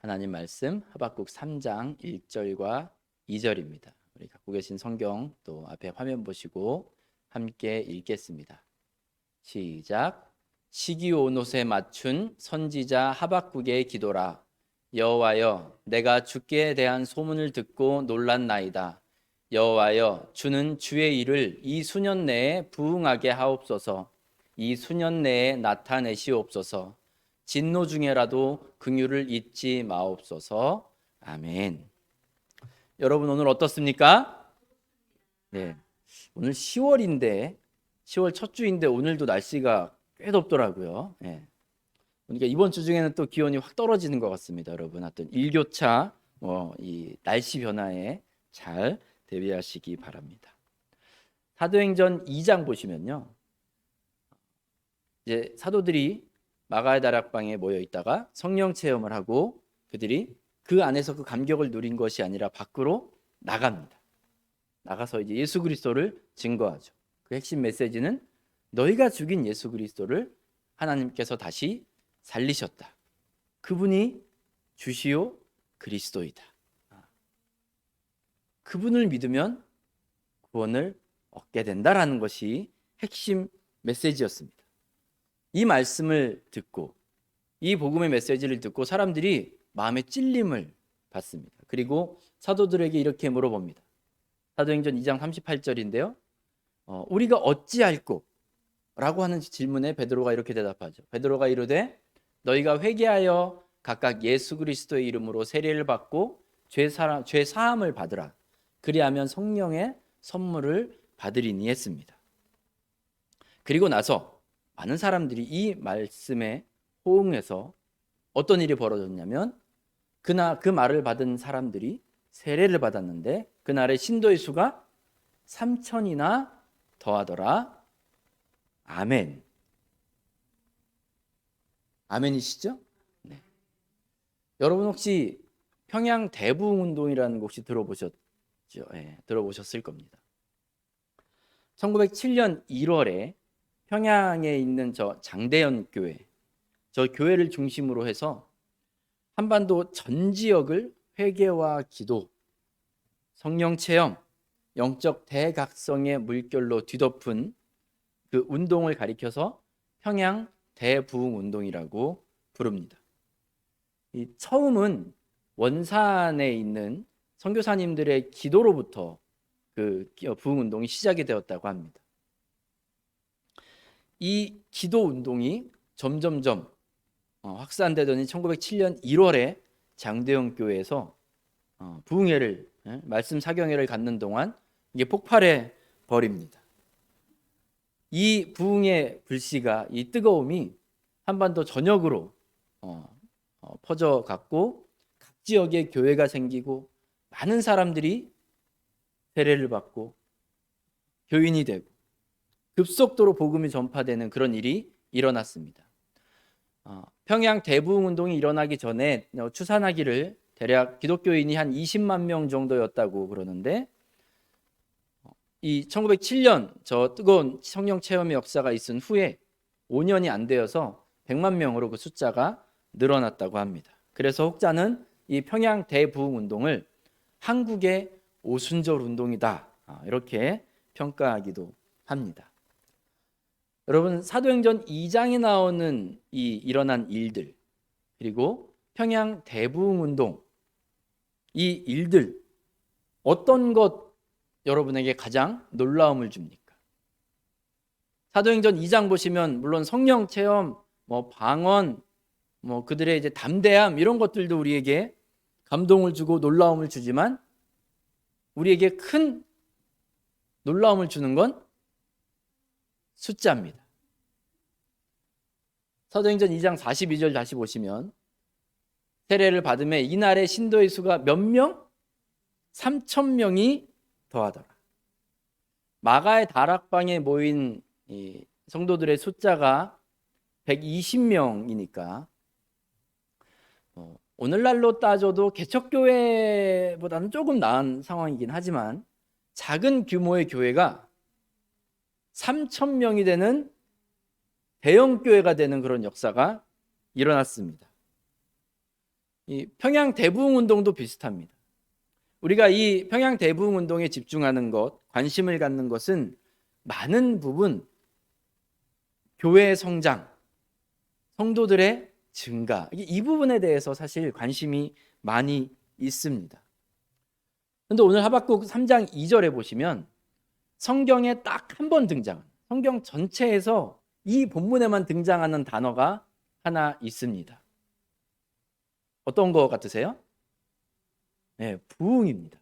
하나님 말씀 하박국 3장 1절과 2절입니다. 우리 갖고 계신 성경 또 앞에 화면 보시고 함께 읽겠습니다. 시작. 시기 온 옷에 맞춘 선지자 하박국의 기도라. 여호와여, 내가 주께 대한 소문을 듣고 놀랐나이다. 여호와여, 주는 주의 일을 이 수년 내에 부응하게 하옵소서. 이 수년 내에 나타내시옵소서. 진노 중에라도 긍휼을 잊지 마옵소서. 아멘. 여러분 오늘 어떻습니까? 네. 오늘 10월 첫 주인데 오늘도 날씨가 꽤 덥더라고요. 네. 그러니까 이번 주 중에는 또 기온이 확 떨어지는 것 같습니다, 여러분. 하여튼 일교차, 이 날씨 변화에 잘 대비하시기 바랍니다. 사도행전 2장 보시면요, 이제 사도들이 마가의 다락방에 모여 있다가 성령 체험을 하고 그들이 그 안에서 그 감격을 누린 것이 아니라 밖으로 나갑니다. 나가서 이제 예수 그리스도를 증거하죠. 그 핵심 메시지는 너희가 죽인 예수 그리스도를 하나님께서 다시 살리셨다. 그분이 주시오 그리스도이다. 그분을 믿으면 구원을 얻게 된다라는 것이 핵심 메시지였습니다. 이 말씀을 듣고 이 복음의 메시지를 듣고 사람들이 마음의 찔림을 받습니다. 그리고 사도들에게 이렇게 물어봅니다. 사도행전 2장 38절인데요. 우리가 어찌할꼬? 라고 하는 질문에 베드로가 이렇게 대답하죠. 베드로가 이르되 너희가 회개하여 각각 예수 그리스도의 이름으로 세례를 받고 죄 사함을 받으라. 그리하면 성령의 선물을 받으리니 했습니다. 그리고 나서 많은 사람들이 이 말씀에 호응해서 어떤 일이 벌어졌냐면 그 말을 받은 사람들이 세례를 받았는데 그날의 신도의 수가 3,000이나 더하더라. 아멘. 아멘이시죠? 네. 여러분 혹시 평양 대부흥운동이라는 거 혹시 들어보셨죠? 네, 들어보셨을 겁니다. 1907년 1월에 평양에 있는 저 장대현 교회, 저 교회를 중심으로 해서 한반도 전 지역을 회개와 기도, 성령 체험, 영적 대각성의 물결로 뒤덮은 그 운동을 가리켜서 평양 대부흥 운동이라고 부릅니다. 이 처음은 원산에 있는 선교사님들의 기도로부터 그 부흥 운동이 시작이 되었다고 합니다. 이 기도 운동이 점점점 확산되더니 1907년 1월에 장대영 교회에서 부흥회를 말씀 사경회를 갖는 동안 이게 폭발해 버립니다. 이 부흥의 불씨가 이 뜨거움이 한반도 전역으로 퍼져갔고 각 지역에 교회가 생기고 많은 사람들이 세례를 받고 교인이 되고 급속도로 복음이 전파되는 그런 일이 일어났습니다. 평양 대부흥 운동이 일어나기 전에 추산하기를 대략 기독교인이 한 20만 명 정도였다고 그러는데 이 1907년 저 뜨거운 성령 체험의 역사가 있은 후에 5년이 안 되어서 100만 명으로 그 숫자가 늘어났다고 합니다. 그래서 혹자는 이 평양 대부흥 운동을 한국의 오순절 운동이다 이렇게 평가하기도 합니다. 여러분 사도행전 2장에 나오는 이 일어난 일들 그리고 평양 대부흥 운동 이 일들 어떤 것 여러분에게 가장 놀라움을 줍니까? 사도행전 2장 보시면 물론 성령 체험, 방언, 그들의 이제 담대함 이런 것들도 우리에게 감동을 주고 놀라움을 주지만 우리에게 큰 놀라움을 주는 건 숫자입니다. 사도행전 2장 42절 다시 보시면 세례를 받음에 이날의 신도의 수가 몇 명? 3,000명이 더하더라. 마가의 다락방에 모인 이 성도들의 숫자가 120명이니까 오늘날로 따져도 개척교회보다는 조금 나은 상황이긴 하지만 작은 규모의 교회가 3,000명이 되는 대형 교회가 되는 그런 역사가 일어났습니다. 이 평양 대부흥 운동도 비슷합니다. 우리가 이 평양 대부흥 운동에 집중하는 것, 관심을 갖는 것은 많은 부분 교회의 성장, 성도들의 증가, 이 부분에 대해서 사실 관심이 많이 있습니다. 그런데 오늘 하박국 3장 2절에 보시면 성경에 딱 한 번 등장, 성경 전체에서 이 본문에만 등장하는 단어가 하나 있습니다. 어떤 거 같으세요? 네, 부흥입니다.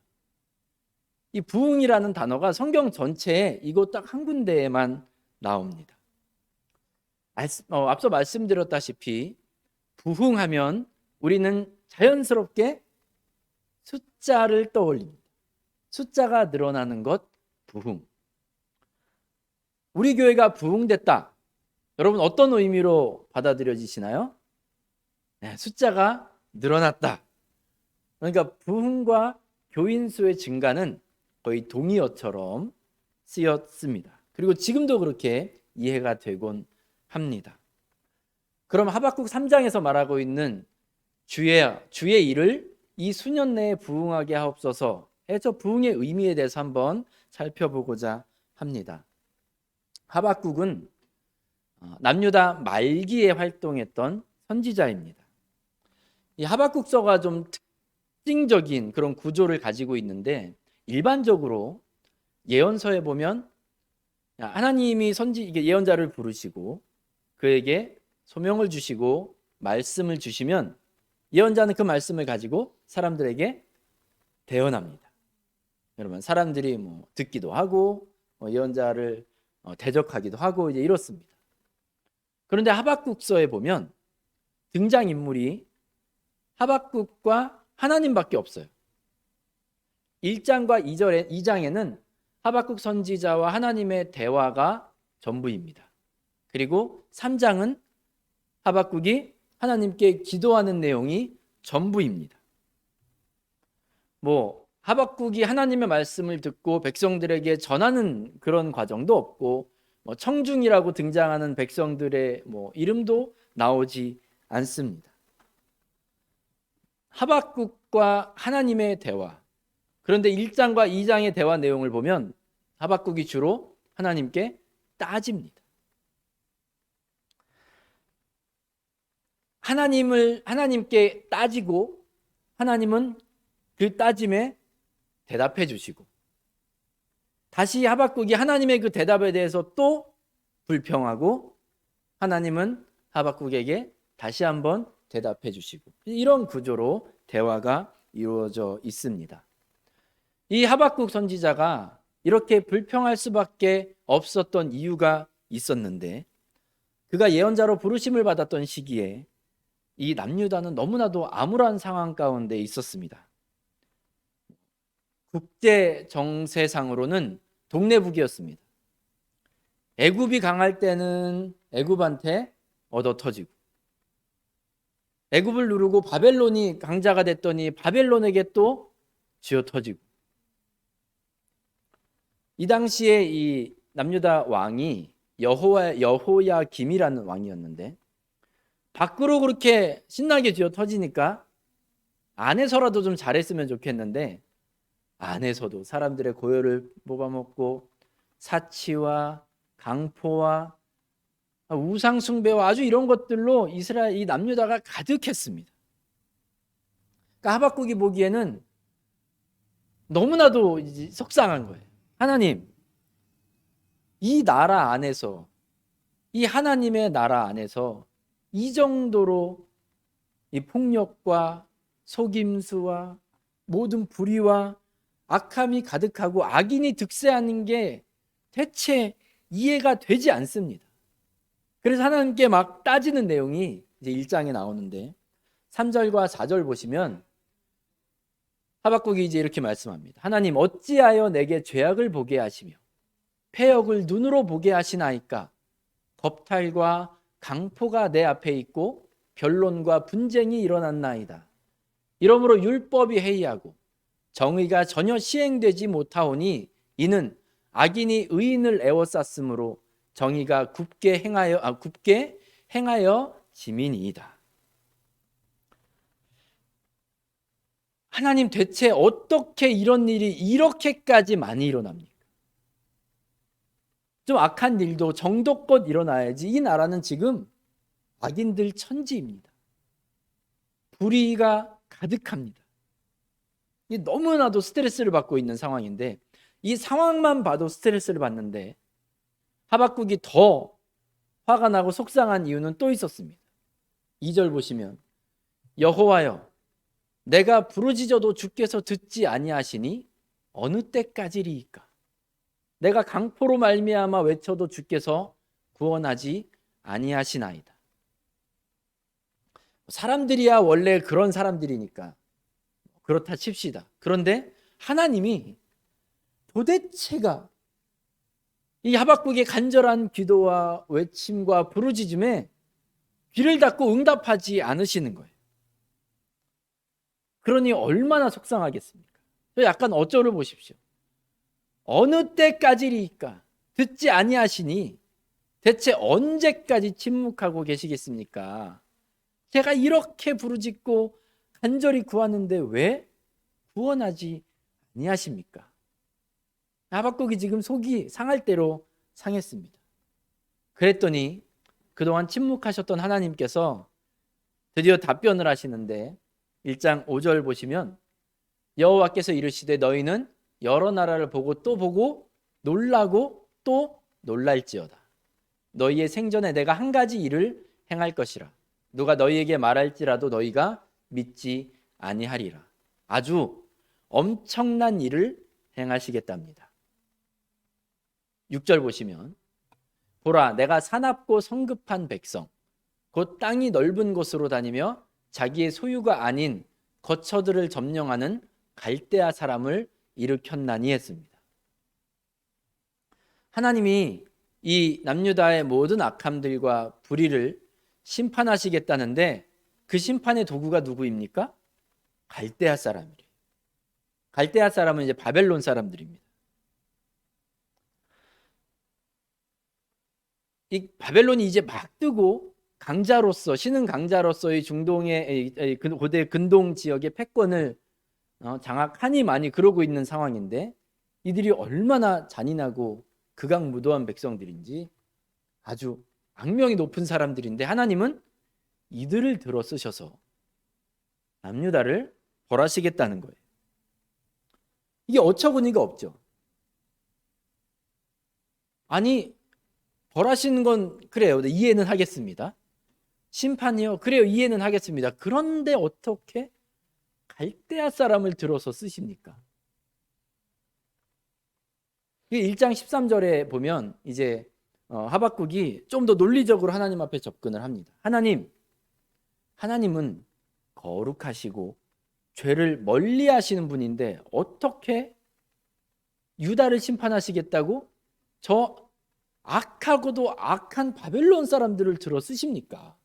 이 부흥이라는 단어가 성경 전체에 이곳 딱 한 군데에만 나옵니다. 앞서 말씀드렸다시피 부흥하면 우리는 자연스럽게 숫자를 떠올립니다. 숫자가 늘어나는 것, 부흥. 우리 교회가 부흥됐다. 여러분 어떤 의미로 받아들여지시나요? 네, 숫자가 늘어났다. 그러니까 부흥과 교인 수의 증가는 거의 동의어처럼 쓰였습니다. 그리고 지금도 그렇게 이해가 되곤 합니다. 그럼 하박국 3장에서 말하고 있는 주의 일을 이 수년 내에 부흥하게 하옵소서 해서 부흥의 의미에 대해서 한번 살펴보고자 합니다. 하박국은 남유다 말기에 활동했던 선지자입니다. 이 하박국서가 좀 특징적인 그런 구조를 가지고 있는데 일반적으로 예언서에 보면 하나님이 예언자를 부르시고 그에게 소명을 주시고 말씀을 주시면 예언자는 그 말씀을 가지고 사람들에게 대언합니다. 여러분 사람들이 듣기도 하고 예언자를 대적하기도 하고 이제 이렇습니다. 그런데 하박국서에 보면 등장인물이 하박국과 하나님밖에 없어요. 1장과 2장에는 하박국 선지자와 하나님의 대화가 전부입니다. 그리고 3장은 하박국이 하나님께 기도하는 내용이 전부입니다. 하박국이 하나님의 말씀을 듣고 백성들에게 전하는 그런 과정도 없고 청중이라고 등장하는 백성들의 이름도 나오지 않습니다. 하박국과 하나님의 대화. 그런데 1장과 2장의 대화 내용을 보면 하박국이 주로 하나님께 따집니다. 하나님께 따지고 하나님은 그 따짐에 대답해 주시고 다시 하박국이 하나님의 그 대답에 대해서 또 불평하고 하나님은 하박국에게 다시 한번 대답해 주시고 이런 구조로 대화가 이루어져 있습니다. 이 하박국 선지자가 이렇게 불평할 수밖에 없었던 이유가 있었는데 그가 예언자로 부르심을 받았던 시기에 이 남유다는 너무나도 암울한 상황 가운데 있었습니다. 국제 정세상으로는 동네북이었습니다. 애굽이 강할 때는 애굽한테 얻어터지고 애굽을 누르고 바벨론이 강자가 됐더니 바벨론에게 또 쥐어터지고 이 당시에 이 남유다 왕이 여호야김이라는 왕이었는데 밖으로 그렇게 신나게 쥐어터지니까 안에서라도 좀 잘했으면 좋겠는데 안에서도 사람들의 고열을 뽑아먹고 사치와 강포와 우상 숭배와 아주 이런 것들로 이스라엘 이 남유다가 가득했습니다. 그러니까 하박국이 보기에는 너무나도 속상한 거예요. 하나님, 이 나라 안에서 이 하나님의 나라 안에서 이 정도로 이 폭력과 속임수와 모든 불의와 악함이 가득하고 악인이 득세하는 게 대체 이해가 되지 않습니다. 그래서 하나님께 막 따지는 내용이 이제 1장에 나오는데 3절과 4절 보시면 하박국이 이제 이렇게 말씀합니다. 하나님 어찌하여 내게 죄악을 보게 하시며 패역을 눈으로 보게 하시나이까? 겁탈과 강포가 내 앞에 있고 변론과 분쟁이 일어났나이다. 이러므로 율법이 해이하고 정의가 전혀 시행되지 못하오니 이는 악인이 의인을 애워쌌으므로 정의가 굽게 행하여 지민이이다. 하나님, 대체 어떻게 이런 일이 이렇게까지 많이 일어납니까? 좀 악한 일도 정도껏 일어나야지. 이 나라는 지금 악인들 천지입니다. 불의가 가득합니다. 너무나도 스트레스를 받고 있는 상황인데, 이 상황만 봐도 스트레스를 받는데 하박국이 더 화가 나고 속상한 이유는 또 있었습니다. 2절 보시면, 여호와여, 내가 부르짖어도 주께서 듣지 아니하시니 어느 때까지리이까? 내가 강포로 말미암아 외쳐도 주께서 구원하지 아니하시나이다. 사람들이야 원래 그런 사람들이니까 그렇다 칩시다. 그런데 하나님이 도대체가 이 하박국의 간절한 기도와 외침과 부르짖음에 귀를 닫고 응답하지 않으시는 거예요. 그러니 얼마나 속상하겠습니까? 약간 어쩌를 보십시오. 어느 때까지리까? 듣지 아니하시니 대체 언제까지 침묵하고 계시겠습니까? 제가 이렇게 부르짖고 간절히 구하는데 왜 구원하지 아니하십니까? 하박국이 지금 속이 상할 대로 상했습니다. 그랬더니 그동안 침묵하셨던 하나님께서 드디어 답변을 하시는데, 1장 5절 보시면, 여호와께서 이르시되 너희는 여러 나라를 보고 또 보고 놀라고 또 놀랄지어다. 너희의 생전에 내가 한 가지 일을 행할 것이라. 누가 너희에게 말할지라도 너희가 믿지 아니하리라. 아주 엄청난 일을 행하시겠답니다. 6절 보시면, 보라, 내가 사납고 성급한 백성, 곧 땅이 넓은 곳으로 다니며 자기의 소유가 아닌 거처들을 점령하는 갈대아 사람을 일으켰나니 했습니다. 하나님이 이 남유다의 모든 악함들과 불의를 심판하시겠다는데, 그 심판의 도구가 누구입니까? 갈대아 사람이래요. 갈대아 사람은 이제 바벨론 사람들입니다. 이 바벨론이 이제 막 뜨고 강자로서, 신흥 강자로서의 중동의 고대 근동 지역의 패권을 장악하니 많이 그러고 있는 상황인데, 이들이 얼마나 잔인하고 극악무도한 백성들인지, 아주 악명이 높은 사람들인데 하나님은 이들을 들어 쓰셔서 남유다를 벌하시겠다는 거예요. 이게 어처구니가 없죠. 아니, 벌하시는 건 그래요, 이해는 하겠습니다. 심판이요, 그래요, 이해는 하겠습니다. 그런데 어떻게 갈대아 사람을 들어서 쓰십니까? 1장 13절에 보면 이제 하박국이 좀 더 논리적으로 하나님 앞에 접근을 합니다. 하나님은 거룩하시고 죄를 멀리 하시는 분인데 어떻게 유다를 심판하시겠다고 저 악하고도 악한 바벨론 사람들을 들어 쓰십니까?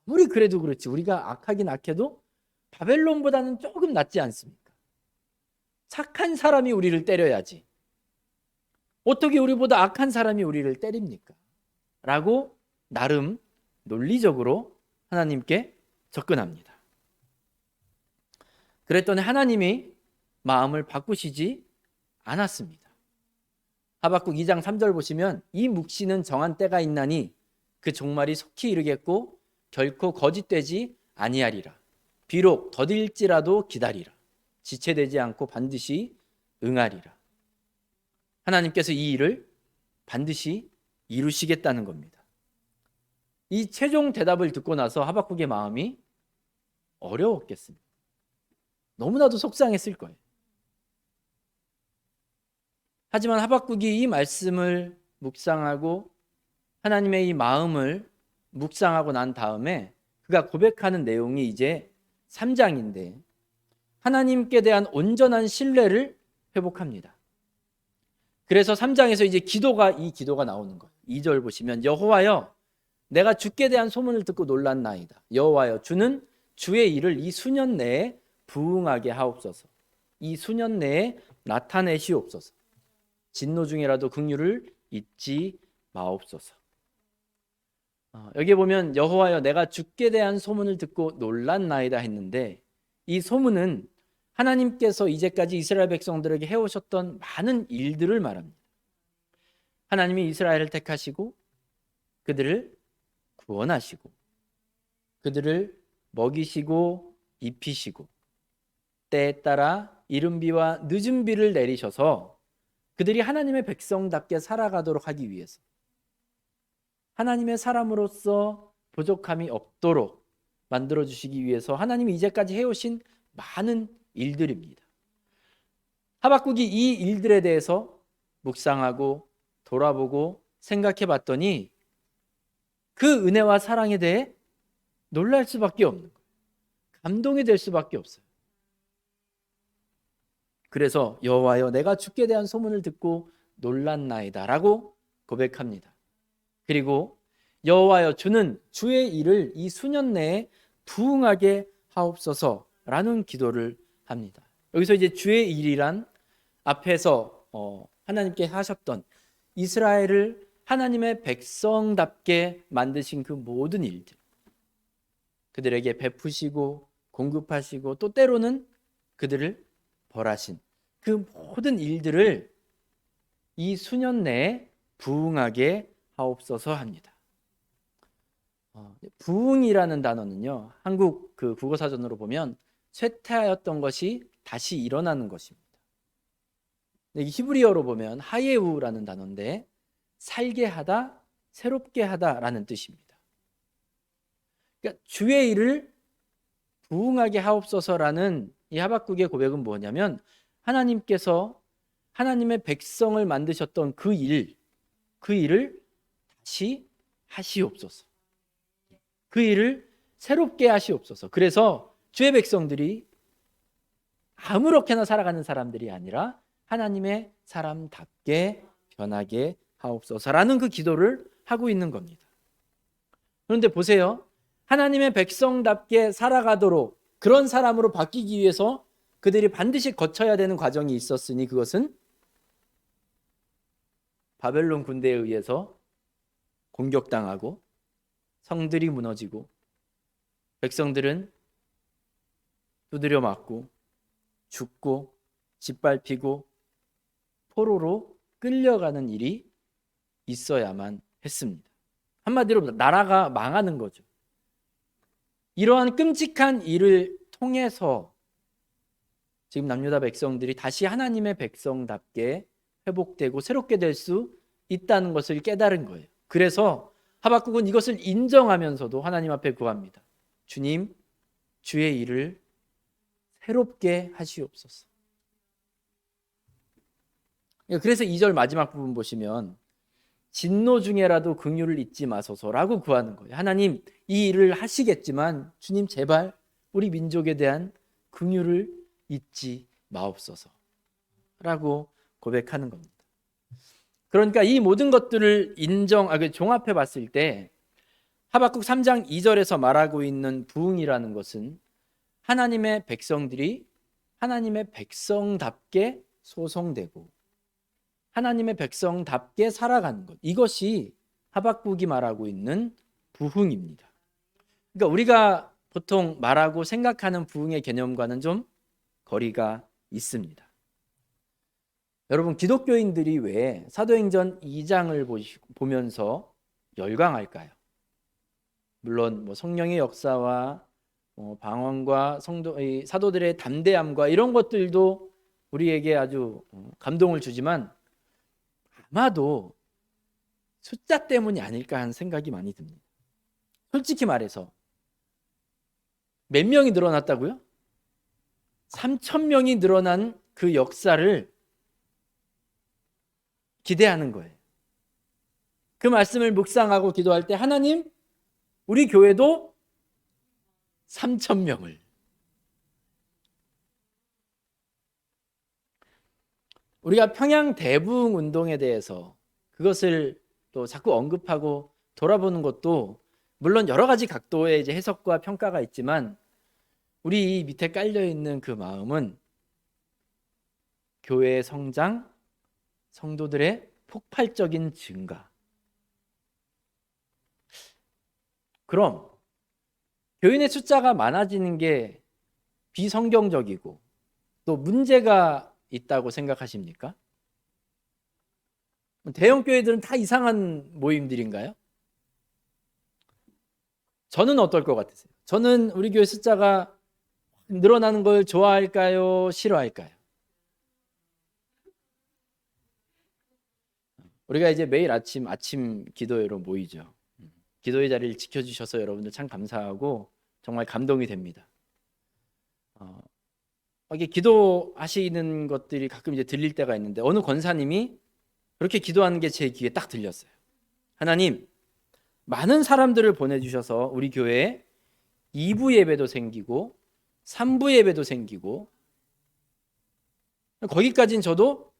아무리 그래도 그렇지, 우리가 악하긴 악해도 바벨론보다는 조금 낫지 않습니까? 착한 사람이 우리를 때려야지 어떻게 우리보다 악한 사람이 우리를 때립니까? 라고 나름 논리적으로 하나님께 접근합니다. 그랬더니 하나님이 마음을 바꾸시지 않았습니다. 하박국 2장 3절 보시면, 이 묵시는 정한 때가 있나니 그 종말이 속히 이르겠고 결코 거짓되지 아니하리라. 비록 더딜지라도 기다리라. 지체되지 않고 반드시 응하리라. 하나님께서 이 일을 반드시 이루시겠다는 겁니다. 이 최종 대답을 듣고 나서 하박국의 마음이 어려웠겠습니다. 너무나도 속상했을 거예요. 하지만 하박국이 이 말씀을 묵상하고 하나님의 이 마음을 묵상하고 난 다음에 그가 고백하는 내용이 이제 3장인데 하나님께 대한 온전한 신뢰를 회복합니다. 그래서 3장에서 이제 이 기도가 나오는 거예요. 2절 보시면, 여호와여, 내가 주께 대한 소문을 듣고 놀랐나이다. 여호와여, 주는 주의 일을 이 수년 내에 부응하게 하옵소서. 이 수년 내에 나타내시옵소서. 진노 중에라도 긍휼을 잊지 마옵소서. 여기 보면 여호와여, 내가 주께 대한 소문을 듣고 놀랐나이다 했는데, 이 소문은 하나님께서 이제까지 이스라엘 백성들에게 해오셨던 많은 일들을 말합니다. 하나님이 이스라엘을 택하시고 그들을 구원하시고 그들을 먹이시고 입히시고 때에 따라 이른 비와 늦은 비를 내리셔서 그들이 하나님의 백성답게 살아가도록 하기 위해서, 하나님의 사람으로서 부족함이 없도록 만들어주시기 위해서 하나님이 이제까지 해오신 많은 일들입니다. 하박국이 이 일들에 대해서 묵상하고 돌아보고 생각해 봤더니 그 은혜와 사랑에 대해 놀랄 수밖에 없는 거예요. 감동이 될 수밖에 없어요. 그래서 여호와여, 내가 주께 대한 소문을 듣고 놀랐나이다 라고 고백합니다. 그리고 여호와여, 주는 주의 일을 이 수년 내에 부응하게 하옵소서라는 기도를 합니다. 여기서 이제 주의 일이란 앞에서 하나님께 하셨던 이스라엘을 하나님의 백성답게 만드신 그 모든 일들, 그들에게 베푸시고 공급하시고 또 때로는 그들을 벌하신 그 모든 일들을 이 수년 내에 부응하게 하옵소서 합니다. 부응이라는 단어는요, 한국 그 국어사전으로 보면 쇠퇴하였던 것이 다시 일어나는 것입니다. 히브리어로 보면 하예우라는 단어인데 살게 하다, 새롭게 하다라는 뜻입니다. 그러니까 주의 일을 부응하게 하옵소서라는 이 하박국의 고백은 뭐냐면, 하나님께서 하나님의 백성을 만드셨던 그 일을 다시 하시옵소서. 그 일을 새롭게 하시옵소서. 그래서 주의 백성들이 아무렇게나 살아가는 사람들이 아니라 하나님의 사람답게 변하게 하옵소서라는 그 기도를 하고 있는 겁니다. 그런데 보세요. 하나님의 백성답게 살아가도록 그런 사람으로 바뀌기 위해서 그들이 반드시 거쳐야 되는 과정이 있었으니 그것은 바벨론 군대에 의해서 공격당하고 성들이 무너지고 백성들은 두드려 맞고 죽고 짓밟히고 포로로 끌려가는 일이 있어야만 했습니다. 한마디로 나라가 망하는 거죠. 이러한 끔찍한 일을 통해서 지금 남유다 백성들이 다시 하나님의 백성답게 회복되고 새롭게 될 수 있다는 것을 깨달은 거예요. 그래서 하박국은 이것을 인정하면서도 하나님 앞에 구합니다. 주님, 주의 일을 새롭게 하시옵소서. 그래서 2절 마지막 부분 보시면 진노 중에라도 긍휼을 잊지 마소서라고 구하는 거예요. 하나님, 이 일을 하시겠지만 주님 제발 우리 민족에 대한 긍휼을 잊지 마옵소서라고 고백하는 겁니다. 그러니까 이 모든 것들을 종합해 봤을 때 하박국 3장 2절에서 말하고 있는 부응이라는 것은 하나님의 백성들이 하나님의 백성답게 소송되고 하나님의 백성답게 살아가는 것, 이것이 하박국이 말하고 있는 부흥입니다. 그러니까 우리가 보통 말하고 생각하는 부흥의 개념과는 좀 거리가 있습니다. 여러분, 기독교인들이 왜 사도행전 2장을 보면서 열광할까요? 물론 성령의 역사와 방언과 사도들의 담대함과 이런 것들도 우리에게 아주 감동을 주지만 아마도 숫자 때문이 아닐까 하는 생각이 많이 듭니다. 솔직히 말해서 몇 명이 늘어났다고요? 3,000명이 늘어난 그 역사를 기대하는 거예요. 그 말씀을 묵상하고 기도할 때 하나님, 우리 교회도 3,000명을, 우리가 평양 대부흥 운동에 대해서 그것을 또 자꾸 언급하고 돌아보는 것도 물론 여러 가지 각도의 해석과 평가가 있지만 우리 밑에 깔려 있는 그 마음은 교회의 성장, 성도들의 폭발적인 증가. 그럼 교인의 숫자가 많아지는 게 비성경적이고 또 문제가 있다고 생각하십니까? 대형 교회들은 다 이상한 모임들인가요? 저는 어떨 것 같으세요? 저는 우리 교회 숫자가 늘어나는 걸 좋아할까요? 싫어할까요? 우리가 이제 매일 아침 기도회로 모이죠. 기도의 자리를 지켜주셔서 여러분들 참 감사하고 정말 감동이 됩니다. 이게 기도하시는 것들이 가끔 이제 들릴 때가 있는데 어느 권사님이 그렇게 기도하는 게 제 귀에 딱 들렸어요. 하나님, 많은 사람들을 보내주셔서 우리 교회에 2부 예배도 생기고 3부 예배도 생기고 거기까지는 저도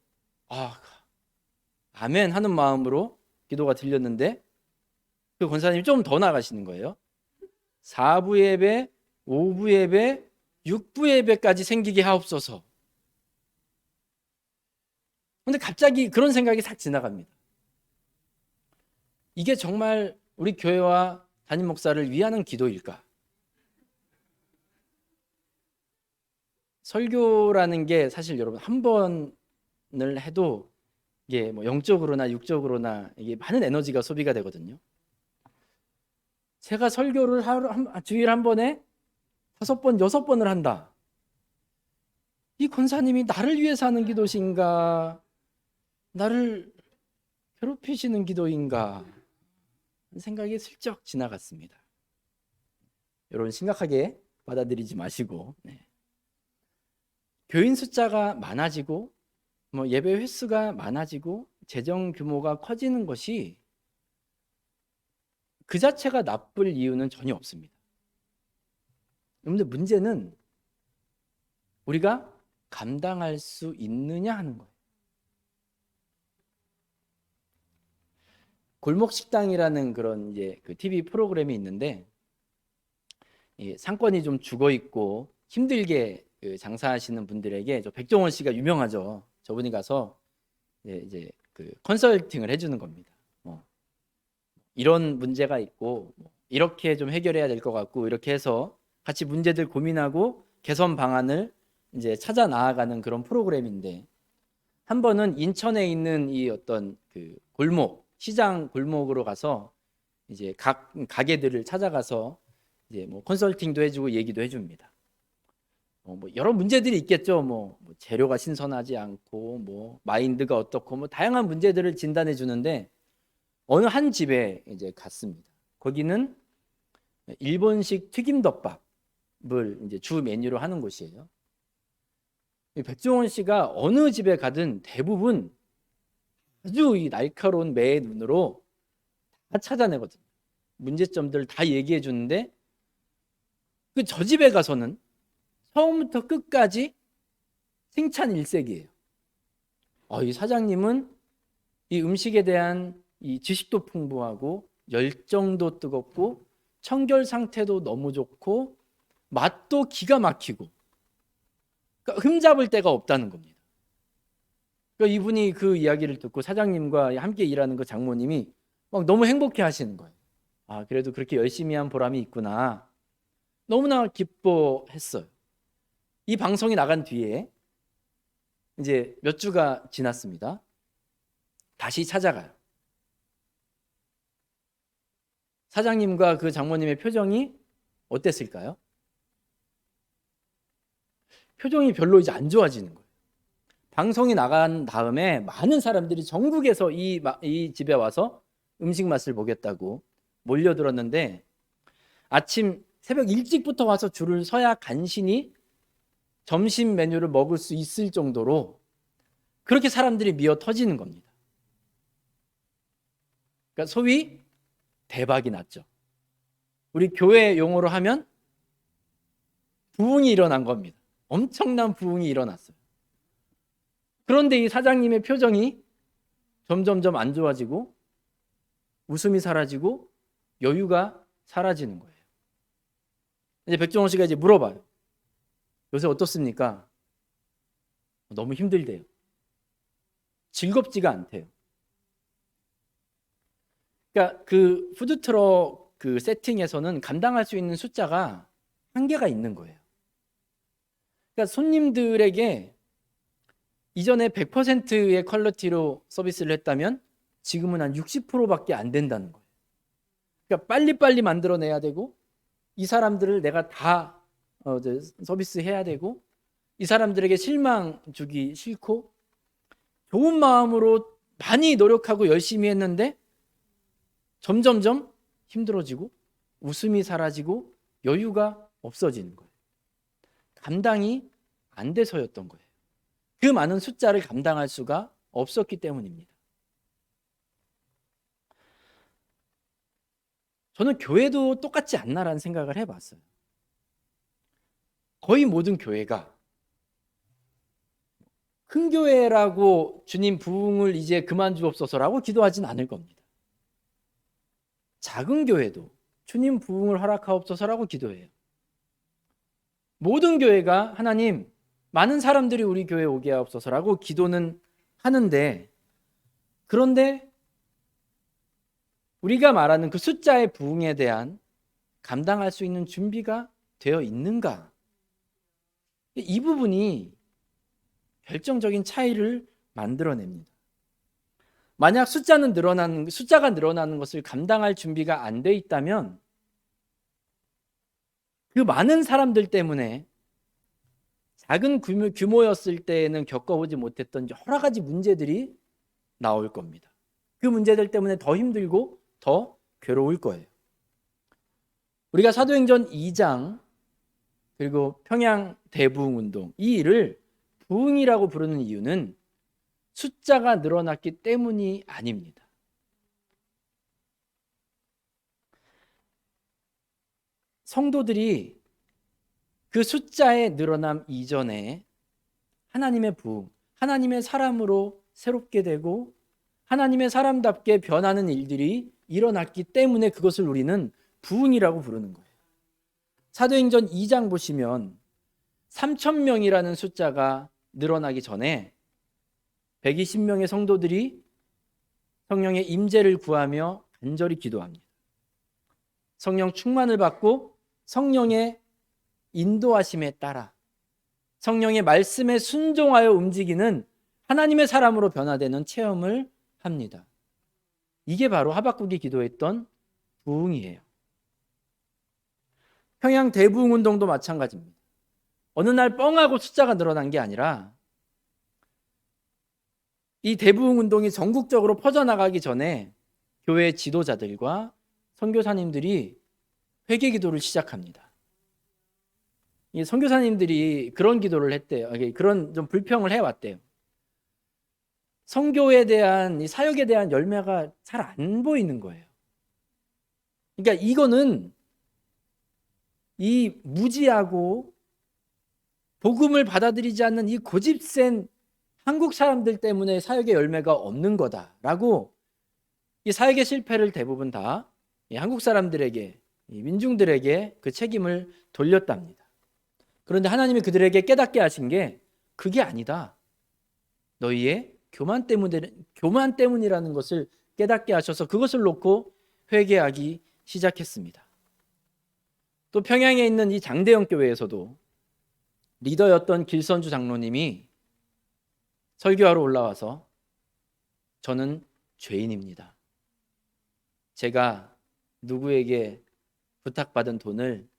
아멘 하는 마음으로 기도가 들렸는데 그 권사님이 좀 더 나가시는 거예요. 4부 예배, 5부 예배, 6부 예배까지 생기게 하옵소서. 근데 갑자기 그런 생각이 싹 지나갑니다. 이게 정말 우리 교회와 담임 목사를 위하는 기도일까? 설교라는 게 사실 여러분 한 번을 해도 이게 뭐 영적으로나 육적으로나 이게 많은 에너지가 소비가 되거든요. 제가 설교를 주일 한 번에 5번, 6번을 한다. 이 권사님이 나를 위해서 하는 기도신가? 나를 괴롭히시는 기도인가? 생각이 슬쩍 지나갔습니다. 여러분 심각하게 받아들이지 마시고 교인 숫자가 많아지고 예배 횟수가 많아지고 재정 규모가 커지는 것이 그 자체가 나쁠 이유는 전혀 없습니다. 그런데 문제는 우리가 감당할 수 있느냐 하는 거예요. 골목식당이라는 그런 이제 그 TV 프로그램이 있는데 상권이 좀 죽어 있고 힘들게 장사하시는 분들에게 백종원 씨가 유명하죠. 저분이 가서 이제 그 컨설팅을 해주는 겁니다. 이런 문제가 있고 이렇게 좀 해결해야 될 것 같고 이렇게 해서 같이 문제들 고민하고 개선 방안을 이제 찾아 나아가는 그런 프로그램인데 한 번은 인천에 있는 이 어떤 그 골목 시장 골목으로 가서 이제 각 가게들을 찾아가서 이제 뭐 컨설팅도 해주고 얘기도 해줍니다. 뭐 여러 문제들이 있겠죠. 뭐 재료가 신선하지 않고 뭐 마인드가 어떻고 뭐 다양한 문제들을 진단해 주는데 어느 한 집에 이제 갔습니다. 거기는 일본식 튀김덮밥을 이제 주 메뉴로 하는 곳이에요. 백종원 씨가 어느 집에 가든 대부분 아주 이 날카로운 매의 눈으로 다 찾아내거든요. 문제점들을 다 얘기해 주는데 저 집에 가서는 처음부터 끝까지 칭찬 일색이에요. 이 사장님은 이 음식에 대한 이 지식도 풍부하고 열정도 뜨겁고 청결 상태도 너무 좋고 맛도 기가 막히고 그러니까 흠잡을 데가 없다는 겁니다. 그러니까 이분이 그 이야기를 듣고 사장님과 함께 일하는 그 장모님이 막 너무 행복해 하시는 거예요. 그래도 그렇게 열심히 한 보람이 있구나. 너무나 기뻐했어요. 이 방송이 나간 뒤에 이제 몇 주가 지났습니다. 다시 찾아가요. 사장님과 그 장모님의 표정이 어땠을까요? 표정이 별로 이제 안 좋아지는 거예요. 방송이 나간 다음에 많은 사람들이 전국에서 이 집에 와서 음식 맛을 보겠다고 몰려들었는데 아침 새벽 일찍부터 와서 줄을 서야 간신히 점심 메뉴를 먹을 수 있을 정도로 그렇게 사람들이 미어 터지는 겁니다. 그러니까 소위 대박이 났죠. 우리 교회 용어로 하면 부흥이 일어난 겁니다. 엄청난 부흥이 일어났어요. 그런데 이 사장님의 표정이 점점점 안 좋아지고 웃음이 사라지고 여유가 사라지는 거예요. 이제 백종원 씨가 이제 물어봐요. 요새 어떻습니까? 너무 힘들대요. 즐겁지가 않대요. 그러니까 그 푸드트럭 그 세팅에서는 감당할 수 있는 숫자가 한계가 있는 거예요. 그러니까 손님들에게 이전에 100%의 퀄리티로 서비스를 했다면 지금은 한 60%밖에 안 된다는 거예요. 그러니까 빨리빨리 만들어내야 되고, 이 사람들을 내가 다 서비스해야 되고, 이 사람들에게 실망 주기 싫고, 좋은 마음으로 많이 노력하고 열심히 했는데 점점점 힘들어지고 웃음이 사라지고 여유가 없어지는 거예요. 감당이 안 돼서였던 거예요. 그 많은 숫자를 감당할 수가 없었기 때문입니다. 저는 교회도 똑같지 않나라는 생각을 해봤어요. 거의 모든 교회가 큰 교회라고 주님 부흥을 이제 그만 주옵소서라고 기도하진 않을 겁니다. 작은 교회도 주님 부흥을 허락하옵소서라고 기도해요. 모든 교회가 하나님 많은 사람들이 우리 교회에 오게 하옵소서라고 기도는 하는데, 그런데 우리가 말하는 그 숫자의 부흥에 대한 감당할 수 있는 준비가 되어 있는가? 이 부분이 결정적인 차이를 만들어냅니다. 만약 숫자가 늘어나는 것을 감당할 준비가 안 돼 있다면 그 많은 사람들 때문에 작은 규모였을 때에는 겪어보지 못했던 여러 가지 문제들이 나올 겁니다. 그 문제들 때문에 더 힘들고 더 괴로울 거예요. 우리가 사도행전 2장 그리고 평양 대부흥운동, 이 일을 부흥이라고 부르는 이유는 숫자가 늘어났기 때문이 아닙니다. 성도들이 그 숫자의 늘어남 이전에 하나님의 부흥, 하나님의 사람으로 새롭게 되고 하나님의 사람답게 변하는 일들이 일어났기 때문에 그것을 우리는 부흥이라고 부르는 거예요. 사도행전 2장 보시면 3,000명이라는 숫자가 늘어나기 전에 120명의 성도들이 성령의 임재를 구하며 간절히 기도합니다. 성령 충만을 받고 성령의 인도하심에 따라 성령의 말씀에 순종하여 움직이는 하나님의 사람으로 변화되는 체험을 합니다. 이게 바로 하박국이 기도했던 부흥이에요. 평양 대부흥 운동도 마찬가지입니다. 어느 날 뻥하고 숫자가 늘어난 게 아니라 이 대부흥 운동이 전국적으로 퍼져나가기 전에 교회 지도자들과 선교사님들이 회개 기도를 시작합니다. 이 선교사님들이 그런 기도를 했대요. 그런 좀 불평을 해왔대요. 선교에 대한, 이 사역에 대한 열매가 잘 안 보이는 거예요. 그러니까 이거는 이 무지하고 복음을 받아들이지 않는 이 고집센 한국 사람들 때문에 사역의 열매가 없는 거다라고 이 사역의 실패를 대부분 다 한국 사람들에게, 민중들에게 그 책임을 돌렸답니다. 그런데 하나님이 그들에게 깨닫게 하신 게 그게 아니다. 너희의 교만 때문이라는 것을 깨닫게 하셔서 그것을 놓고 회개하기 시작했습니다. 또 평양에 있는 이 장대영 교회에서도 리더였던 길선주 장로님이 설교하러 올라와서 저는 죄인입니다. 제가 누구에게 부탁받은 돈을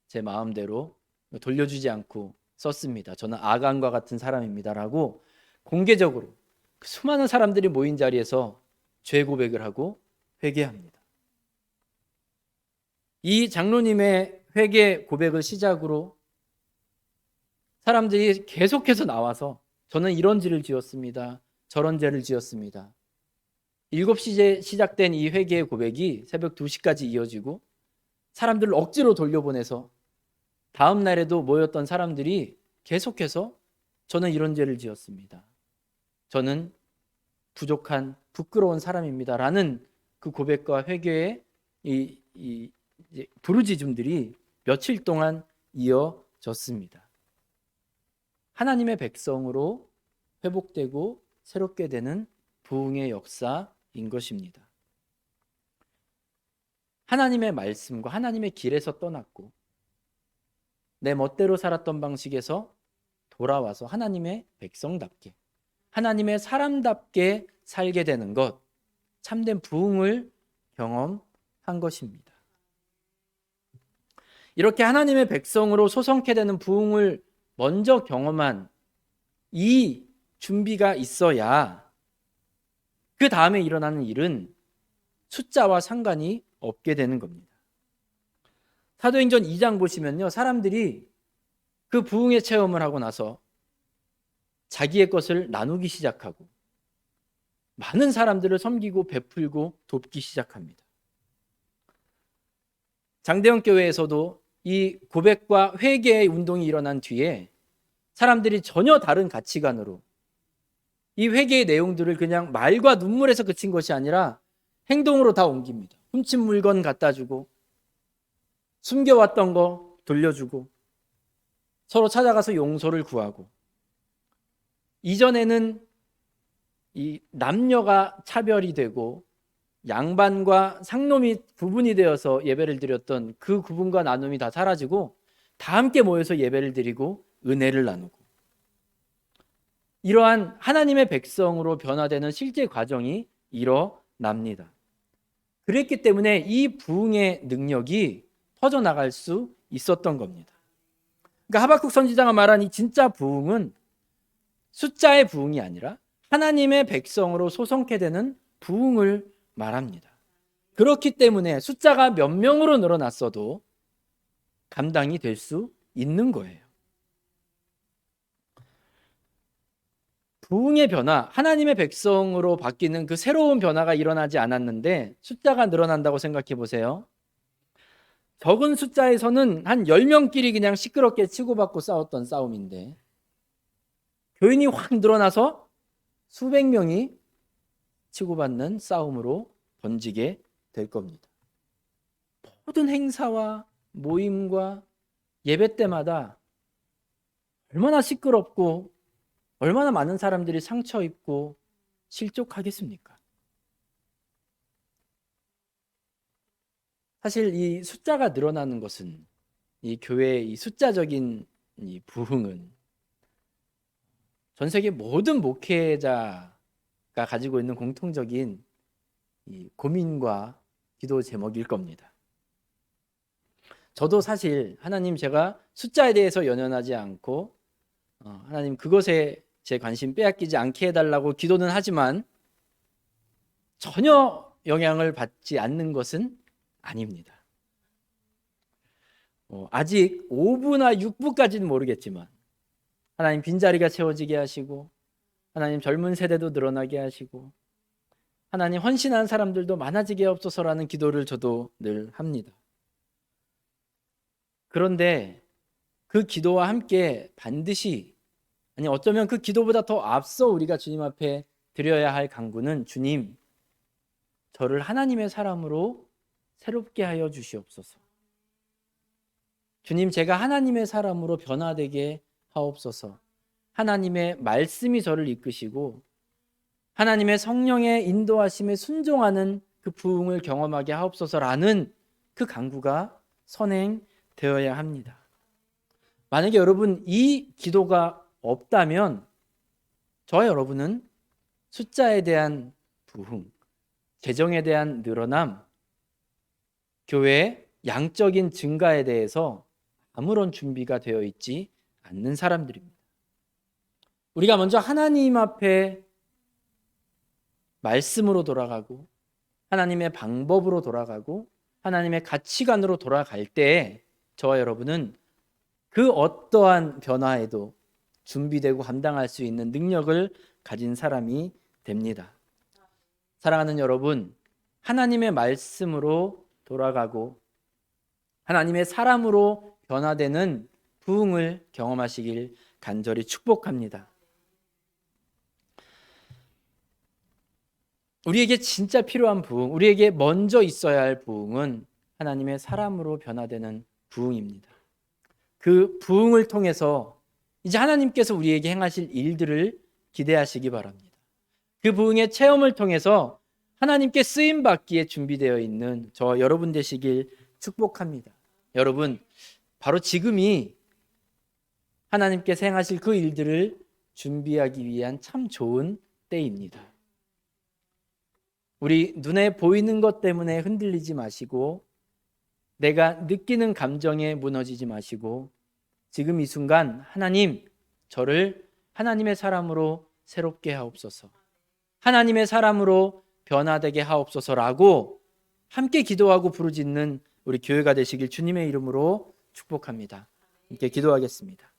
제 마음대로 돌려주지 않고 썼습니다. 저는 아간과 같은 사람입니다라고 공개적으로 그 수많은 사람들이 모인 자리에서 죄 고백을 하고 회개합니다. 이 장로님의 회개 고백을 시작으로 사람들이 계속해서 나와서 저는 이런 죄를 지었습니다. 저런 죄를 지었습니다. 7시에 시작된 이 회개의 고백이 새벽 2시까지 이어지고 사람들을 억지로 돌려보내서 다음 날에도 모였던 사람들이 계속해서 저는 이런 죄를 지었습니다. 저는 부족한 부끄러운 사람입니다. 라는 그 고백과 회개의 이 부르짖음들이 며칠 동안 이어졌습니다. 하나님의 백성으로 회복되고 새롭게 되는 부흥의 역사인 것입니다. 하나님의 말씀과 하나님의 길에서 떠났고 내 멋대로 살았던 방식에서 돌아와서 하나님의 백성답게, 하나님의 사람답게 살게 되는 것, 참된 부흥을 경험한 것입니다. 이렇게 하나님의 백성으로 소성케 되는 부흥을 먼저 경험한 이 준비가 있어야 그 다음에 일어나는 일은 숫자와 상관이 없게 되는 겁니다. 사도행전 2장 보시면요, 사람들이 그 부흥의 체험을 하고 나서 자기의 것을 나누기 시작하고 많은 사람들을 섬기고 베풀고 돕기 시작합니다. 장대현 교회에서도 이 고백과 회개의 운동이 일어난 뒤에 사람들이 전혀 다른 가치관으로 이 회개의 내용들을 그냥 말과 눈물에서 그친 것이 아니라 행동으로 다 옮깁니다. 훔친 물건 갖다 주고, 숨겨왔던 거 돌려주고, 서로 찾아가서 용서를 구하고, 이전에는 이 남녀가 차별이 되고 양반과 상놈이 구분이 되어서 예배를 드렸던 그 구분과 나눔이 다 사라지고 다 함께 모여서 예배를 드리고 은혜를 나누고, 이러한 하나님의 백성으로 변화되는 실제 과정이 일어납니다. 그랬기 때문에 이 부흥의 능력이 퍼져나갈 수 있었던 겁니다. 그러니까 하박국 선지자가 말한 이 진짜 부흥은 숫자의 부흥이 아니라 하나님의 백성으로 소성케 되는 부흥을 말합니다. 그렇기 때문에 숫자가 몇 명으로 늘어났어도 감당이 될 수 있는 거예요. 부흥의 변화, 하나님의 백성으로 바뀌는 그 새로운 변화가 일어나지 않았는데 숫자가 늘어난다고 생각해 보세요. 적은 숫자에서는 한 10명끼리 그냥 시끄럽게 치고받고 싸웠던 싸움인데 교인이 확 늘어나서 수백 명이 치고받는 싸움으로 번지게 될 겁니다. 모든 행사와 모임과 예배 때마다 얼마나 시끄럽고 얼마나 많은 사람들이 상처 입고 실족하겠습니까? 사실 이 숫자가 늘어나는 것은, 이 교회의 이 숫자적인 이 부흥은 전 세계 모든 목회자가 가지고 있는 공통적인 이 고민과 기도 제목일 겁니다. 저도 사실 하나님, 제가 숫자에 대해서 연연하지 않고 하나님 그것에 제 관심 빼앗기지 않게 해달라고 기도는 하지만 전혀 영향을 받지 않는 것은 아닙니다. 아직 5부나 6부까지는 모르겠지만 하나님 빈자리가 채워지게 하시고, 하나님 젊은 세대도 늘어나게 하시고, 하나님 헌신한 사람들도 많아지게 없어서라는 기도를 저도 늘 합니다. 그런데 그 기도와 함께 반드시, 아니 어쩌면 그 기도보다 더 앞서 우리가 주님 앞에 드려야 할 간구는, 주님, 저를 하나님의 사람으로 새롭게 하여 주시옵소서. 주님, 제가 하나님의 사람으로 변화되게 하옵소서. 하나님의 말씀이 저를 이끄시고 하나님의 성령의 인도하심에 순종하는 그 부흥을 경험하게 하옵소서라는 그 간구가 선행되어야 합니다. 만약에 여러분 이 기도가 없다면 저와 여러분은 숫자에 대한 부흥, 재정에 대한 늘어남, 교회의 양적인 증가에 대해서 아무런 준비가 되어 있지 않는 사람들입니다. 우리가 먼저 하나님 앞에 말씀으로 돌아가고 하나님의 방법으로 돌아가고 하나님의 가치관으로 돌아갈 때 저와 여러분은 그 어떠한 변화에도 준비되고 감당할 수 있는 능력을 가진 사람이 됩니다. 사랑하는 여러분, 하나님의 말씀으로 돌아가고 하나님의 사람으로 변화되는 부흥을 경험하시길 간절히 축복합니다. 우리에게 진짜 필요한 부흥, 우리에게 먼저 있어야 할 부흥은 하나님의 사람으로 변화되는 부흥입니다. 그 부흥을 통해서 이제 하나님께서 우리에게 행하실 일들을 기대하시기 바랍니다. 그 부흥의 체험을 통해서 하나님께 쓰임받기에 준비되어 있는 저와 여러분 되시길 축복합니다. 여러분, 바로 지금이 하나님께서 행하실 그 일들을 준비하기 위한 참 좋은 때입니다. 우리 눈에 보이는 것 때문에 흔들리지 마시고 내가 느끼는 감정에 무너지지 마시고 지금 이 순간 하나님, 저를 하나님의 사람으로 새롭게 하옵소서, 하나님의 사람으로 변화되게 하옵소서라고 함께 기도하고 부르짖는 우리 교회가 되시길 주님의 이름으로 축복합니다. 함께 기도하겠습니다.